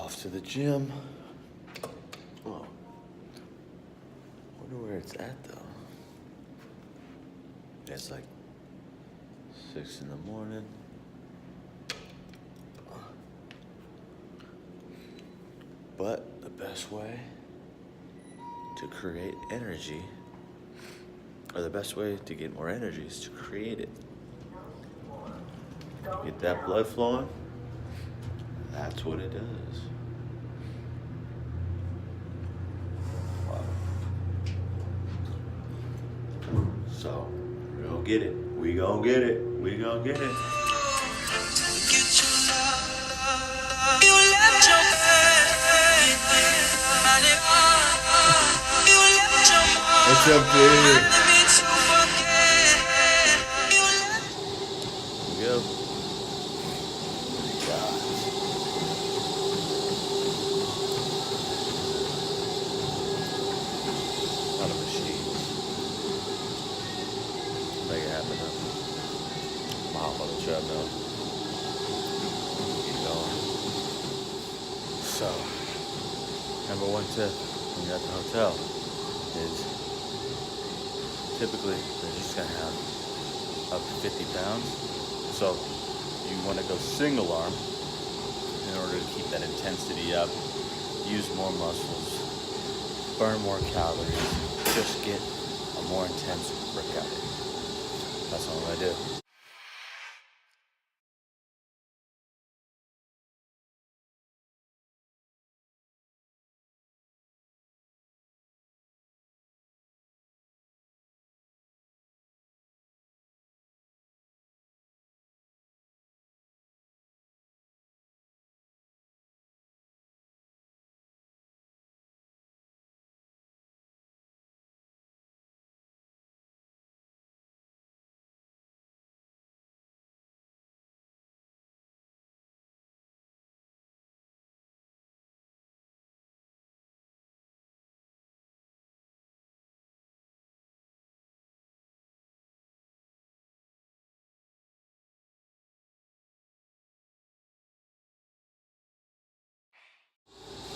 Off to the gym. Oh. Wonder where it's at though. It's like 6 in the morning. But the best way to create energy, or the best way to get more energy, is to create it. Get that blood flowing. That's what it does. Wow. So, we're gonna get it. We gonna get it. We gonna get it. It's a big. Here we go. A lot of machines. Make it happen. I'm hop on the treadmill. Keep going. So, number one tip when you're at the hotel is typically they're just gonna have up to 50 pounds. So you want to go single arm in order to keep that intensity up, use more muscles, burn more calories, just get a more intense workout. That's all I do.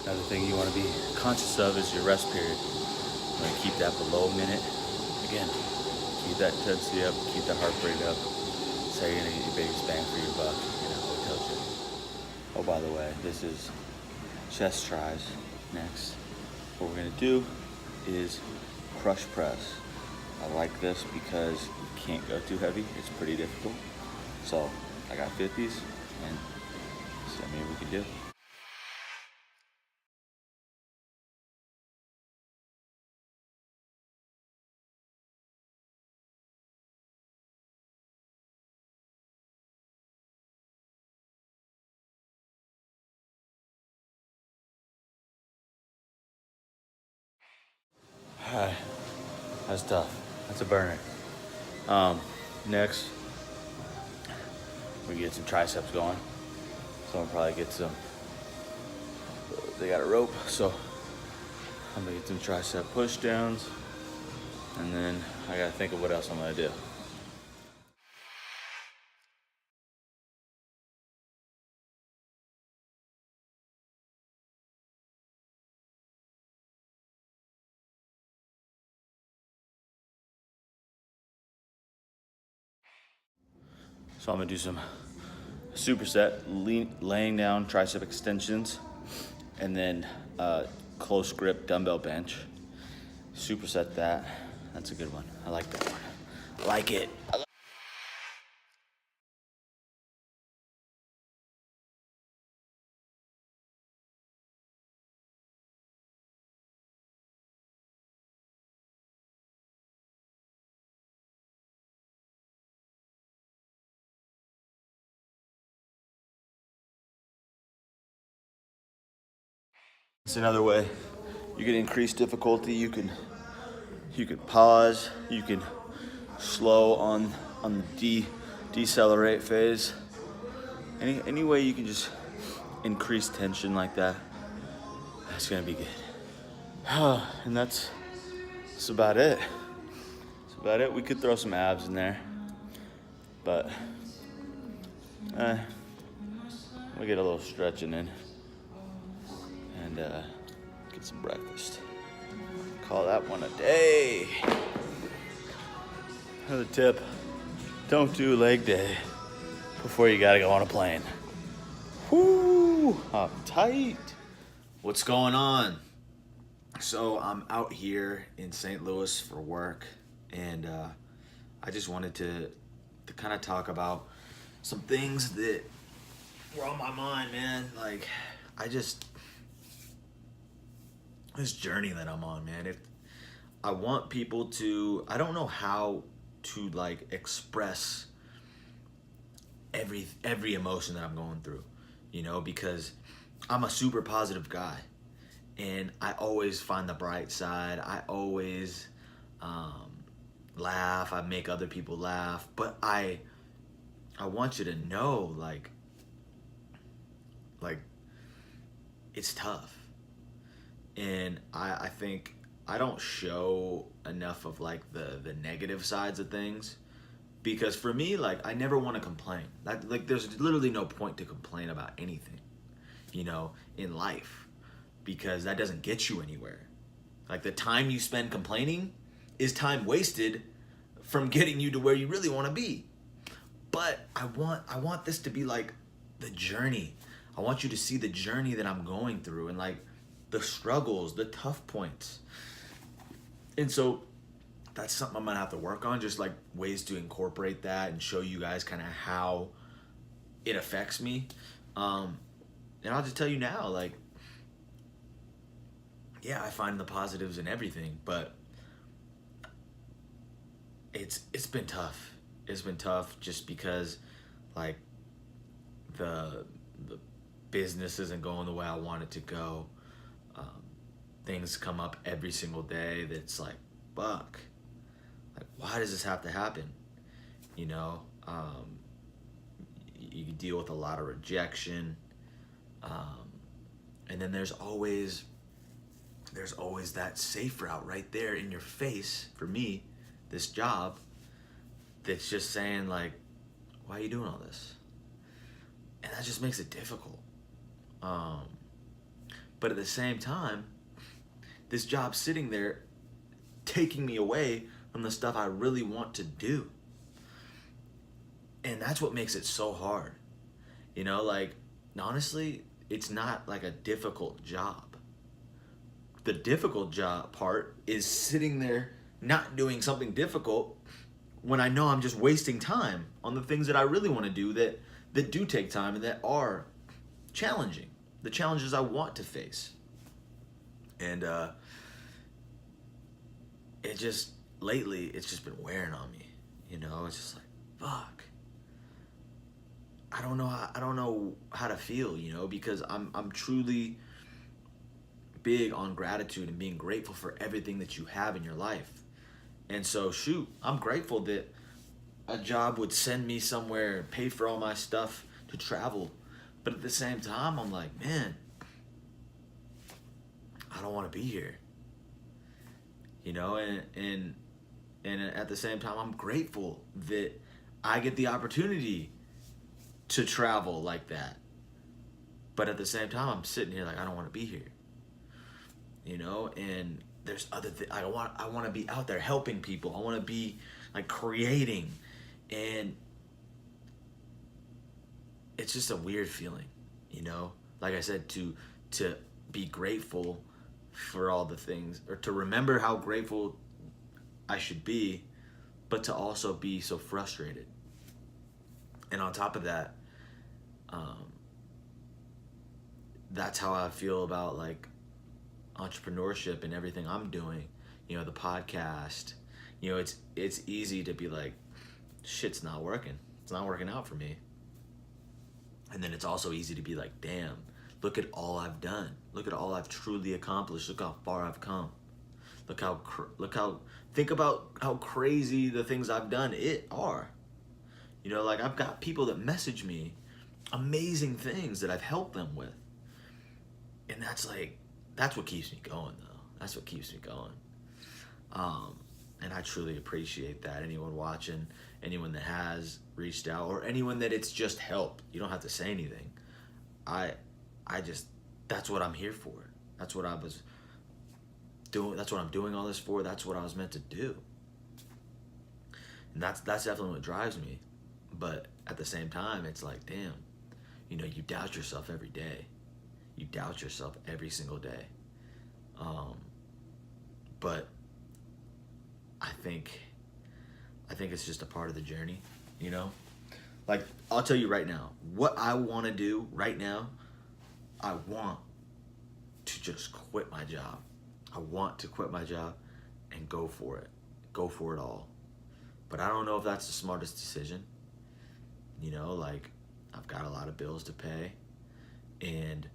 Another thing you want to be conscious of is your rest period. You want to keep that below a minute. Again, keep that intensity up, keep that heart rate up. So you're gonna get your biggest bang for your buck in a hotel gym. Oh, by the way, this is chest tries next. What we're gonna do is crush press. I like this because you can't go too heavy. It's pretty difficult. So I got 50s and so maybe we can do. Alright, that's tough. That's a burner. Next, we get some triceps going. So I'll probably get some, they got a rope, so I'm gonna get some tricep push downs. And then I gotta think of what else I'm gonna do. So I'm gonna do some superset, laying down tricep extensions, and then close grip dumbbell bench. Superset that. That's a good one. I like that one. I like it. It's another way you can increase difficulty. You can pause. You can slow on the decelerate phase. Any way you can just increase tension like that. That's gonna be good. And that's about it. That's about it. We could throw some abs in there, but we get a little stretching in. and get some breakfast. Call that one a day. Another tip, don't do leg day before you gotta go on a plane. Whoo, I'm tight. What's going on? So I'm out here in St. Louis for work, and I just wanted to kind of talk about some things that were on my mind, man. Like, this journey that I'm on, man. I want people to, I don't know how to like express every emotion that I'm going through, because I'm a super positive guy, and I always find the bright side. I always laugh. I make other people laugh, but I want you to know, like it's tough, and I think I don't show enough of like the negative sides of things, because for me, like, I never want to complain. Like there's literally no point to complain about anything, in life, because that doesn't get you anywhere. Like, the time you spend complaining is time wasted from getting you to where you really want to be. But I want this to be like the journey. I want you to see the journey that I'm going through, and like the struggles, the tough points. And so that's something I'm gonna have to work on, just like ways to incorporate that and show you guys kind of how it affects me. And I'll just tell you now, like, yeah, I find the positives in everything, but it's been tough. It's been tough just because, like, the business isn't going the way I want it to go. Things come up every single day that's like, fuck, like, why does this have to happen? You deal with a lot of rejection, and then there's always that safe route right there in your face. For me, this job that's just saying, like, why are you doing all this? And that just makes it difficult. But at the same time, this job's sitting there taking me away from the stuff I really want to do. And that's what makes it so hard. Like, honestly, it's not like a difficult job. The difficult job part is sitting there not doing something difficult when I know I'm just wasting time on the things that I really want to do that do take time and that are challenging. The challenges I want to face. And lately, it's just been wearing on me. It's just like, fuck. I don't know how to feel, because I'm truly big on gratitude and being grateful for everything that you have in your life. And so, shoot, I'm grateful that a job would send me somewhere and pay for all my stuff to travel. But at the same time, I'm like, man, I don't want to be here. And at the same time, I'm grateful that I get the opportunity to travel like that. But at the same time, I'm sitting here like, I don't want to be here. And there's other things. I want to be out there helping people. I want to be like creating, and it's just a weird feeling, Like I said, to be grateful for all the things, or to remember how grateful I should be, but to also be so frustrated. And on top of that, that's how I feel about like entrepreneurship and everything I'm doing. The podcast. It's easy to be like, shit's not working. It's not working out for me. And then it's also easy to be like, damn, look at all I've done. Look at all I've truly accomplished. Look how far I've come. Think about how crazy the things I've done are. Like, I've got people that message me amazing things that I've helped them with. And that's what keeps me going, though. That's what keeps me going. And I truly appreciate that. Anyone watching, anyone that has reached out, or anyone that it's just helped. You don't have to say anything. That's what I'm here for. That's what I was doing. That's what I'm doing all this for. That's what I was meant to do. And that's definitely what drives me. But at the same time, it's like, damn, you know, you doubt yourself every day. You doubt yourself every single day. But I think it's just a part of the journey, you know? Like, I'll tell you right now, what I want to do right now, I want to just quit my job. I want to quit my job and go for it. Go for it all. But I don't know if that's the smartest decision. You know, like, I've got a lot of bills to pay, and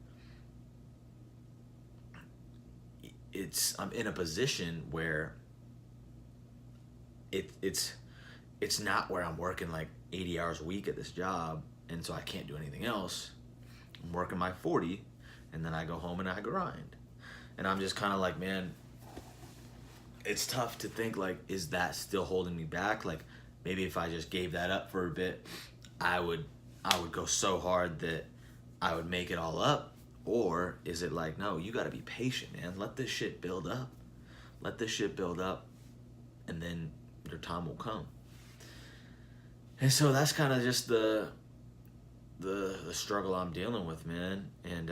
I'm in a position where it's not where I'm working like 80 hours a week at this job, and so I can't do anything else. I'm working my 40, and then I go home and I grind. And I'm just kind of like, man, it's tough to think, like, is that still holding me back? Like, maybe if I just gave that up for a bit, I would go so hard that I would make it all up. Or is it like, no, you got to be patient, man. Let this shit build up. Let this shit build up, and then your time will come. And so that's kind of just the struggle I'm dealing with, man. And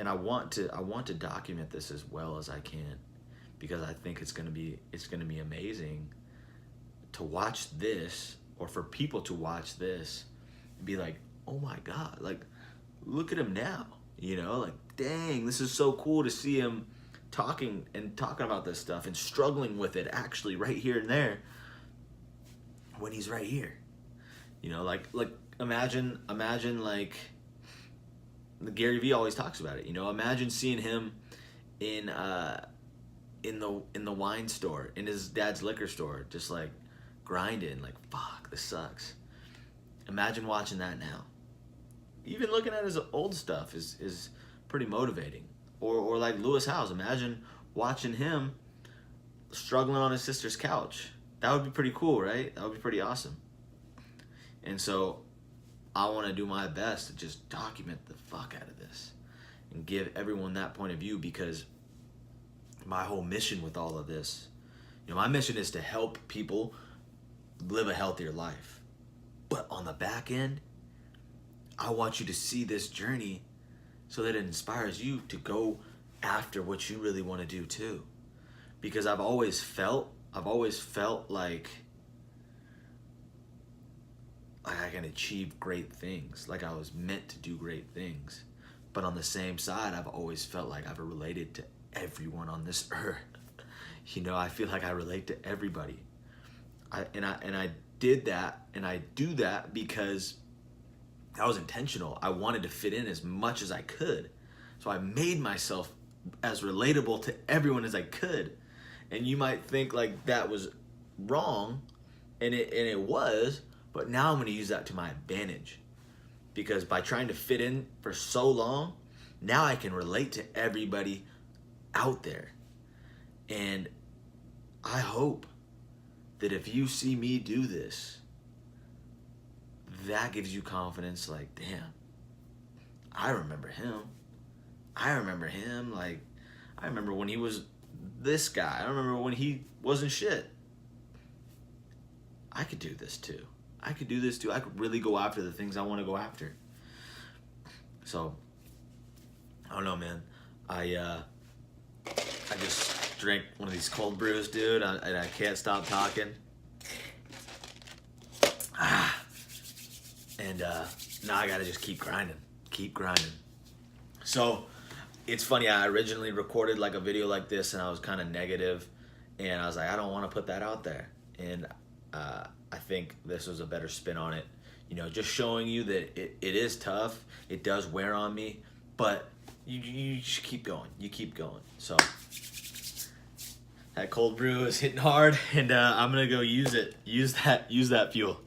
I want to document this as well as I can, because I think it's gonna be amazing to watch this, or for people to watch this and be like, oh my God, like, look at him now, you know, like, dang, this is so cool to see him talking about this stuff and struggling with it actually right here and there when he's right here, you know, like imagine like, Gary Vee always talks about it, you know, imagine seeing him in the wine store, in his dad's liquor store, just like grinding, like, fuck, this sucks. Imagine watching that now. Even looking at his old stuff is pretty motivating. Or like Lewis Howes, imagine watching him struggling on his sister's couch. That would be pretty cool, right? That would be pretty awesome. And so I want to do my best to just document the fuck out of this and give everyone that point of view, because my whole mission with all of this, you know, my mission is to help people live a healthier life. But on the back end, I want you to see this journey so that it inspires you to go after what you really want to do too. Because I've always felt like I can achieve great things, like I was meant to do great things. But on the same side, I've always felt like I've related to everyone on this earth. You know, I feel like I relate to everybody. I did that, and I do that because I was intentional. I wanted to fit in as much as I could. So I made myself as relatable to everyone as I could. And you might think like that was wrong, and it was, but now I'm going to use that to my advantage. Because by trying to fit in for so long, now I can relate to everybody out there. And I hope that if you see me do this, that gives you confidence, like, damn, I remember him. Like, I remember when he was this guy. I remember when he wasn't shit. I could do this too. I could really go after the things I want to go after. So, I don't know, man. I just drank one of these cold brews, dude, and I can't stop talking. And now I gotta just keep grinding. So, it's funny, I originally recorded like a video like this, and I was kind of negative, and I was like, I don't want to put that out there. And I think this was a better spin on it. You know, just showing you that it is tough. It does wear on me, but you just keep going. You keep going. So that cold brew is hitting hard, and I'm gonna go use it. Use that fuel.